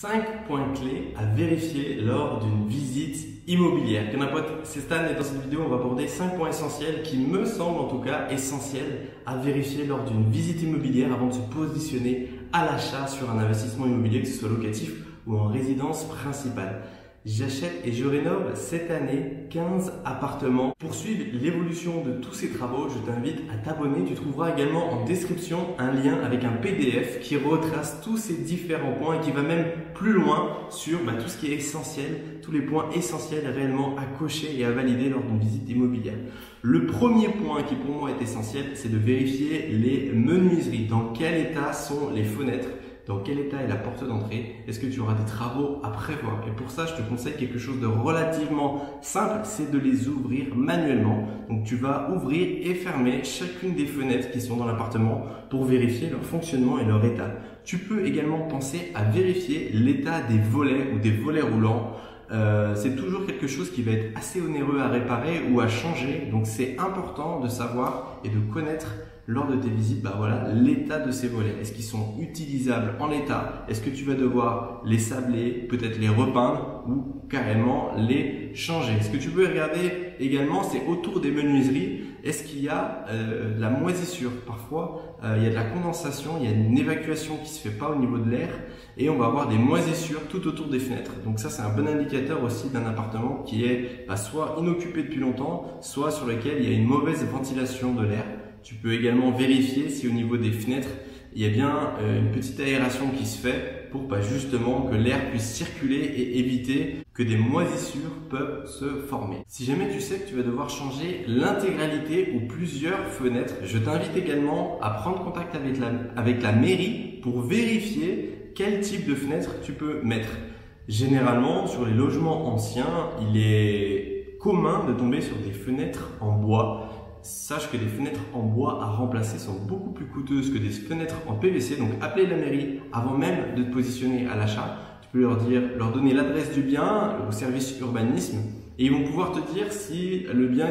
5 points clés à vérifier lors d'une visite immobilière. Bien, pote, c'est Stan et dans cette vidéo, on va aborder 5 points essentiels qui me semblent en tout cas essentiels à vérifier lors d'une visite immobilière avant de se positionner à l'achat sur un investissement immobilier, que ce soit locatif ou en résidence principale. J'achète et je rénove cette année 15 appartements. Pour suivre l'évolution de tous ces travaux, je t'invite à t'abonner. Tu trouveras également en description un lien avec un PDF qui retrace tous ces différents points et qui va même plus loin sur tout ce qui est essentiel, tous les points essentiels réellement à cocher et à valider lors d'une visite immobilière. Le premier point qui pour moi est essentiel, c'est de vérifier les menuiseries. Dans quel état sont les fenêtres? Dans quel état est la porte d'entrée? Est-ce que tu auras des travaux à prévoir? Et pour ça, je te conseille quelque chose de relativement simple, c'est de les ouvrir manuellement. Donc tu vas ouvrir et fermer chacune des fenêtres qui sont dans l'appartement pour vérifier leur fonctionnement et leur état. Tu peux également penser à vérifier l'état des volets ou des volets roulants. C'est toujours quelque chose qui va être assez onéreux à réparer ou à changer. Donc c'est important de savoir et de connaître lors de tes visites, l'état de ces volets. Est-ce qu'ils sont utilisables en l'état? Est-ce que tu vas devoir les sabler, peut-être les repeindre ou carrément les changer? Ce que tu peux regarder également, c'est autour des menuiseries. Est-ce qu'il y a de la moisissure? Parfois, il y a de la condensation, il y a une évacuation qui se fait pas au niveau de l'air et on va avoir des moisissures tout autour des fenêtres. Donc ça, c'est un bon indicateur aussi d'un appartement qui est soit inoccupé depuis longtemps, soit sur lequel il y a une mauvaise ventilation de l'air. Tu peux également vérifier si au niveau des fenêtres, il y a bien une petite aération qui se fait pour justement que l'air puisse circuler et éviter que des moisissures peuvent se former. Si jamais tu sais que tu vas devoir changer l'intégralité ou plusieurs fenêtres, je t'invite également à prendre contact avec la mairie pour vérifier quel type de fenêtre tu peux mettre. Généralement, sur les logements anciens, il est commun de tomber sur des fenêtres en bois. Sache que les fenêtres en bois à remplacer sont beaucoup plus coûteuses que des fenêtres en PVC. Donc, appelez la mairie avant même de te positionner à l'achat. Tu peux leur donner l'adresse du bien au service urbanisme et ils vont pouvoir te dire si le bien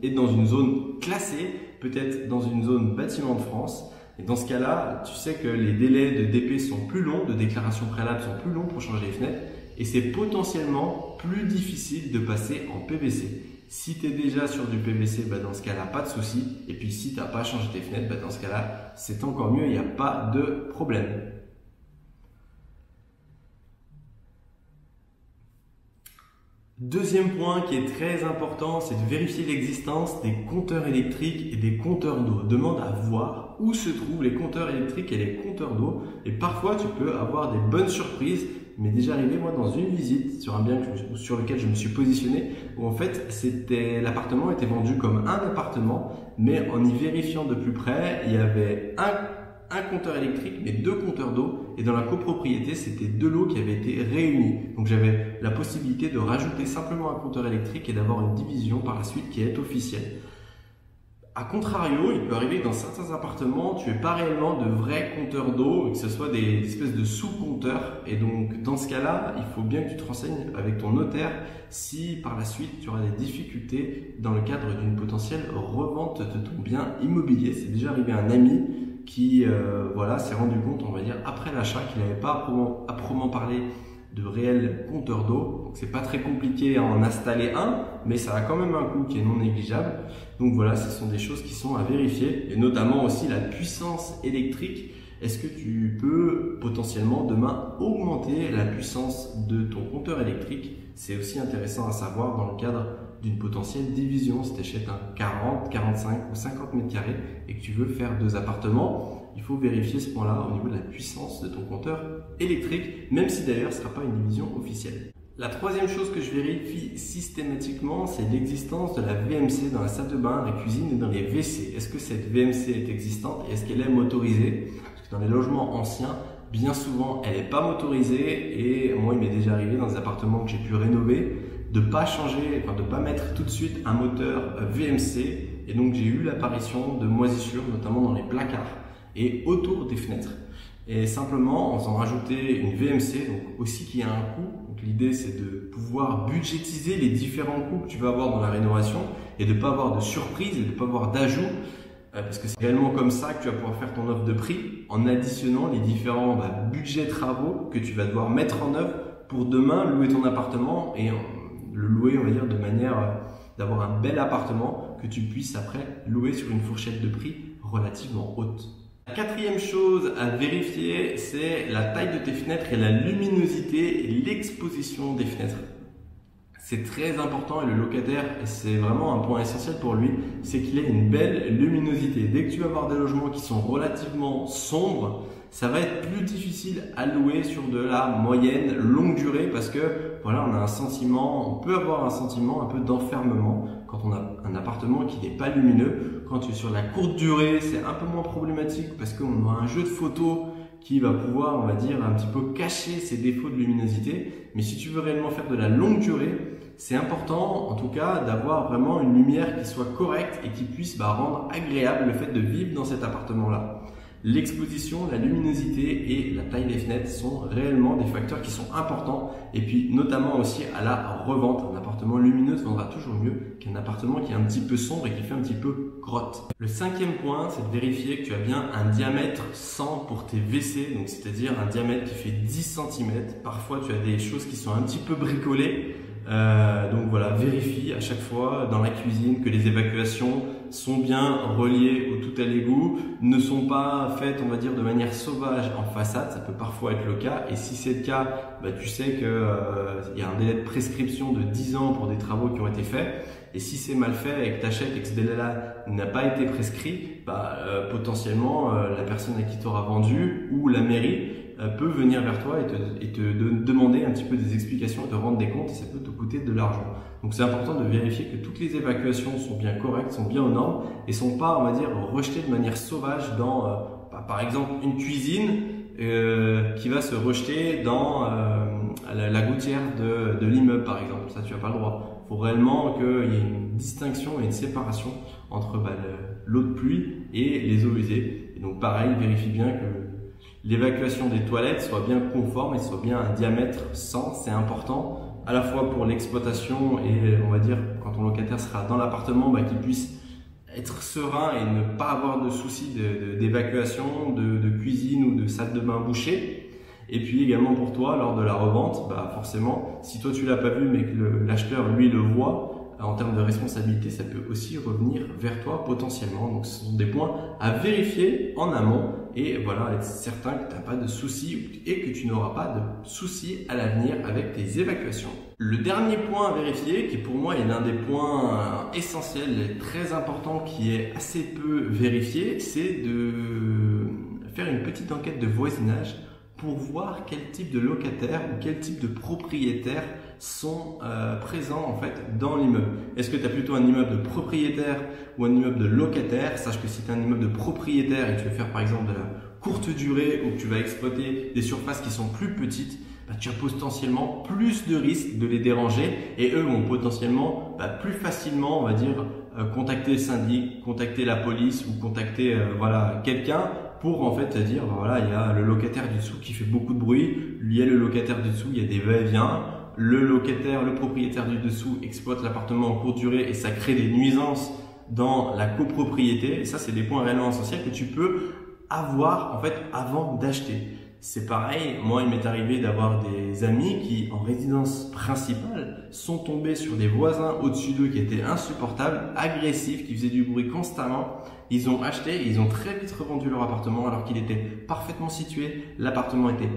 est dans une zone classée, peut-être dans une zone bâtiment de France. Et dans ce cas-là, tu sais que les délais de DP sont plus longs, de déclaration préalable sont plus longs pour changer les fenêtres et c'est potentiellement plus difficile de passer en PVC. Si tu es déjà sur du PVC, dans ce cas-là, pas de souci. Et puis si tu n'as pas changé tes fenêtres, dans ce cas-là, c'est encore mieux, il n'y a pas de problème. Deuxième point qui est très important, c'est de vérifier l'existence des compteurs électriques et des compteurs d'eau. Demande à voir où se trouvent les compteurs électriques et les compteurs d'eau. Et parfois, tu peux avoir des bonnes surprises. Il m'est déjà arrivé, moi, dans une visite sur un bien sur lequel je me suis positionné, où en fait, l'appartement était vendu comme un appartement, mais en y vérifiant de plus près, il y avait un compteur électrique, mais 2 compteurs d'eau, et dans la copropriété, c'était de l'eau qui avait été réunie. Donc j'avais la possibilité de rajouter simplement un compteur électrique et d'avoir une division par la suite qui est officielle. A contrario, il peut arriver que dans certains appartements, tu n'aies pas réellement de vrais compteurs d'eau, que ce soit des espèces de sous-compteurs. Et donc, dans ce cas-là, il faut bien que tu te renseignes avec ton notaire si par la suite, tu auras des difficultés dans le cadre d'une potentielle revente de ton bien immobilier. C'est déjà arrivé à un ami qui s'est rendu compte, on va dire, après l'achat, qu'il n'avait pas à proprement parler de réels compteurs d'eau. Donc c'est pas très compliqué à en installer un, mais ça a quand même un coût qui est non négligeable. Donc voilà, ce sont des choses qui sont à vérifier et notamment aussi la puissance électrique. Est-ce que tu peux potentiellement demain augmenter la puissance de ton compteur électrique? C'est aussi intéressant à savoir dans le cadre d'une potentielle division. Si tu achètes un 40, 45 ou 50 mètres carrés et que tu veux faire 2 appartements, il faut vérifier ce point-là au niveau de la puissance de ton compteur électrique, même si d'ailleurs ce ne sera pas une division officielle. La troisième chose que je vérifie systématiquement, c'est l'existence de la VMC dans la salle de bain, la cuisine et dans les WC. Est-ce que cette VMC est existante et est-ce qu'elle est motorisée? Parce que dans les logements anciens, bien souvent, elle n'est pas motorisée et moi, il m'est déjà arrivé dans des appartements que j'ai pu rénover de pas changer, de pas mettre tout de suite un moteur VMC et donc j'ai eu l'apparition de moisissures, notamment dans les placards et autour des fenêtres. Et simplement, en faisant rajouter une VMC, donc aussi qui a un coût. Donc l'idée, c'est de pouvoir budgétiser les différents coûts que tu vas avoir dans la rénovation et de ne pas avoir de surprise et de ne pas avoir d'ajout. parce que c'est réellement comme ça que tu vas pouvoir faire ton offre de prix, en additionnant les différents budgets travaux que tu vas devoir mettre en œuvre pour demain louer ton appartement et le louer, on va dire, de manière d'avoir un bel appartement que tu puisses après louer sur une fourchette de prix relativement haute. La quatrième chose à vérifier, c'est la taille de tes fenêtres et la luminosité et l'exposition des fenêtres. C'est très important et le locataire, c'est vraiment un point essentiel pour lui, c'est qu'il ait une belle luminosité. Dès que tu vas avoir des logements qui sont relativement sombres, ça va être plus difficile à louer sur de la moyenne longue durée parce que voilà, on peut avoir un sentiment un peu d'enfermement quand on a un appartement qui n'est pas lumineux. Quand tu es sur la courte durée, c'est un peu moins problématique parce qu'on a un jeu de photos qui va pouvoir, on va dire, un petit peu cacher ces défauts de luminosité. Mais si tu veux réellement faire de la longue durée, c'est important, en tout cas, d'avoir vraiment une lumière qui soit correcte et qui puisse rendre agréable le fait de vivre dans cet appartement-là. L'exposition, la luminosité et la taille des fenêtres sont réellement des facteurs qui sont importants. Et puis, notamment aussi à la revente. Un appartement lumineux se vendra toujours mieux qu'un appartement qui est un petit peu sombre et qui fait un petit peu grotte. Le cinquième point, c'est de vérifier que tu as bien un diamètre 100 pour tes WC. Donc, c'est-à-dire un diamètre qui fait 10 cm. Parfois, tu as des choses qui sont un petit peu bricolées. Donc voilà, vérifie à chaque fois dans la cuisine que les évacuations sont bien reliées au tout à l'égout, ne sont pas faites, on va dire, de manière sauvage en façade. Ça peut parfois être le cas. Et si c'est le cas, tu sais que il y a un délai de prescription de 10 ans pour des travaux qui ont été faits. Et si c'est mal fait et que tu achètes et que ce délai-là n'a pas été prescrit, potentiellement la personne à qui tu auras vendu ou la mairie peut venir vers toi et te demander un petit peu des explications et te rendre des comptes et ça peut te coûter de l'argent. Donc c'est important de vérifier que toutes les évacuations sont bien correctes, sont bien aux normes et sont pas, on va dire, rejetées de manière sauvage dans, par exemple, une cuisine qui va se rejeter dans la gouttière de l'immeuble, par exemple. Ça, tu n'as pas le droit. Il faut réellement qu'il y ait une distinction et une séparation entre l'eau de pluie et les eaux usées. Et donc pareil, vérifie bien que l'évacuation des toilettes soit bien conforme et soit bien un diamètre 100, c'est important à la fois pour l'exploitation et on va dire quand ton locataire sera dans l'appartement, qu'il puisse être serein et ne pas avoir de soucis d'évacuation, de cuisine ou de salle de bain bouchée. Et puis également pour toi, lors de la revente, forcément, si toi tu l'as pas vu mais que l'acheteur lui le voit, en termes de responsabilité, ça peut aussi revenir vers toi potentiellement. Donc ce sont des points à vérifier en amont et voilà, être certain que tu n'as pas de soucis et que tu n'auras pas de soucis à l'avenir avec tes évacuations. Le dernier point à vérifier, qui pour moi est l'un des points essentiels et très importants qui est assez peu vérifié, c'est de faire une petite enquête de voisinage pour voir quel type de locataire ou quel type de propriétaire sont présents en fait dans l'immeuble. Est-ce que tu as plutôt un immeuble de propriétaire ou un immeuble de locataire? Sache que si tu as un immeuble de propriétaire et que tu veux faire par exemple de la courte durée ou que tu vas exploiter des surfaces qui sont plus petites, tu as potentiellement plus de risques de les déranger et eux vont potentiellement plus facilement, on va dire, contacter le syndic, contacter la police ou contacter quelqu'un pour en fait dire il y a le locataire du dessous qui fait beaucoup de bruit, il y a le locataire du dessous, il y a des va-et-vient, le propriétaire du dessous exploite l'appartement en courte durée et ça crée des nuisances dans la copropriété. Et ça, c'est des points réellement essentiels que tu peux avoir en fait avant d'acheter. C'est pareil, moi il m'est arrivé d'avoir des amis qui en résidence principale sont tombés sur des voisins au-dessus d'eux qui étaient insupportables, agressifs, qui faisaient du bruit constamment. Ils ont acheté, ils ont très vite revendu leur appartement alors qu'il était parfaitement situé, l'appartement était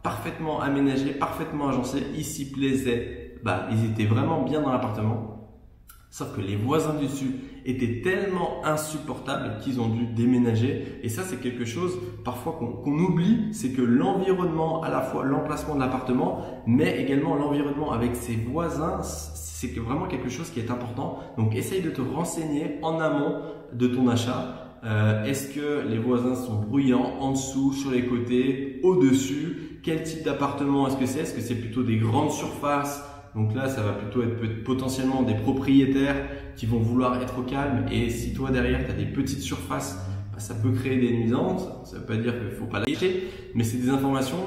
parfaitement aménagé, parfaitement agencé, ils s'y plaisaient, ils étaient vraiment bien dans l'appartement. Sauf que les voisins du dessus étaient tellement insupportables qu'ils ont dû déménager. Et ça, c'est quelque chose parfois qu'on oublie, c'est que l'environnement, à la fois l'emplacement de l'appartement, mais également l'environnement avec ses voisins, c'est vraiment quelque chose qui est important. Donc, essaye de te renseigner en amont de ton achat. Est-ce que les voisins sont bruyants en dessous, sur les côtés, au-dessus? Quel type d'appartement est-ce que c'est? Est-ce que c'est plutôt des grandes surfaces? Donc là, ça va plutôt être potentiellement des propriétaires qui vont vouloir être au calme. Et si toi, derrière, tu as des petites surfaces, ça peut créer des nuisances. Ça ne veut pas dire qu'il ne faut pas lâcher, mais c'est des informations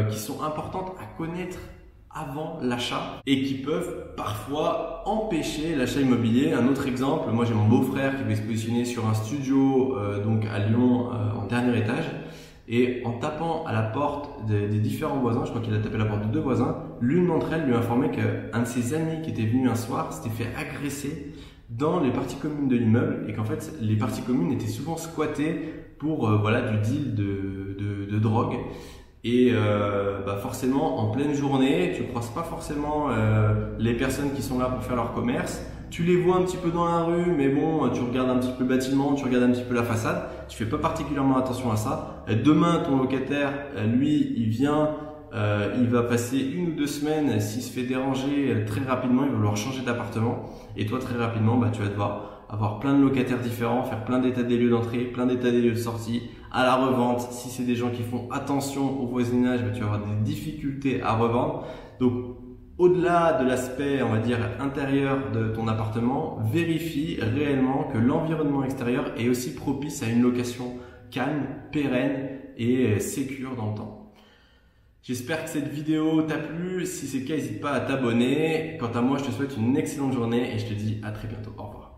qui sont importantes à connaître avant l'achat et qui peuvent parfois empêcher l'achat immobilier. Un autre exemple, moi j'ai mon beau-frère qui veut se positionner sur un studio donc à Lyon en dernier étage, et en tapant à la porte des différents voisins, je crois qu'il a tapé à la porte de 2 voisins, l'une d'entre elles lui a informé qu'un de ses amis qui était venu un soir s'était fait agresser dans les parties communes de l'immeuble et qu'en fait les parties communes étaient souvent squattées pour voilà, du deal de drogue. Et forcément, en pleine journée, tu ne croises pas forcément les personnes qui sont là pour faire leur commerce. Tu les vois un petit peu dans la rue, mais bon, tu regardes un petit peu le bâtiment, tu regardes un petit peu la façade. Tu fais pas particulièrement attention à ça. Demain, ton locataire, lui, il vient, il va passer 1 ou 2 semaines. S'il se fait déranger très rapidement, il va vouloir changer d'appartement. Et toi, très rapidement, tu vas devoir avoir plein de locataires différents, faire plein d'états des lieux d'entrée, plein d'états des lieux de sortie, à la revente. Si c'est des gens qui font attention au voisinage, tu vas avoir des difficultés à revendre. Donc, au-delà de l'aspect, on va dire, intérieur de ton appartement, vérifie réellement que l'environnement extérieur est aussi propice à une location calme, pérenne et sécure dans le temps. J'espère que cette vidéo t'a plu. Si c'est le cas, n'hésite pas à t'abonner. Quant à moi, je te souhaite une excellente journée et je te dis à très bientôt. Au revoir.